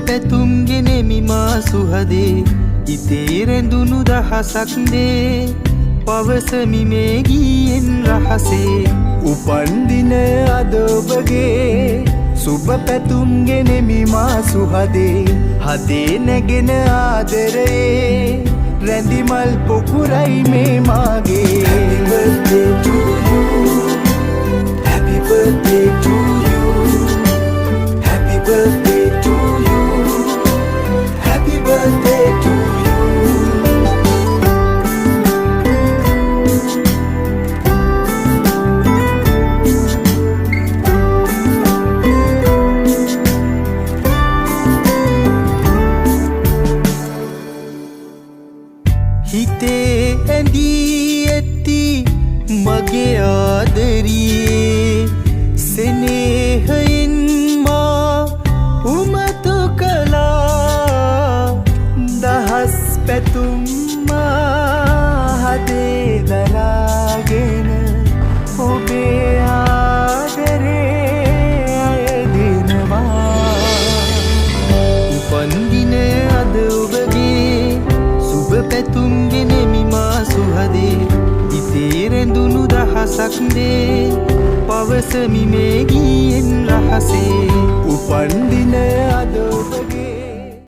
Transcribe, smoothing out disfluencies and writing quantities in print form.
පැතුම් ගෙනෙමි මා සුහදේ ඉතේ රැඳුණු දහසක් දේ පවසමි මේ ගීයෙන් රහසේ උපන්දින අද ඔබගේ සුබ පැතුම් ගෙනෙමි මා සුහදේ හදේ නැගෙන ආදරේ රැඳි මල් පොකුරයි මේ මාගේ Happy birthday to you Happy birthday to you Happy birthday to you හිතේ ඇඳී ඇති මගේ ආදරියේ සෙනෙහයෙන් මා උමතු කළා දහස් පැතුම් මා හදේ දරාගෙන ඔබේ ආදරේ අයදිනවා උපන්දින අද ඔබගේ සුබ පැතුම් ගෙනෙමි මා සුහදේ ඉතේ රැඳුණු දහසක් දේ පවසමි මේ ගීයෙන් රහසේ උපන්දින අද ඔබගේ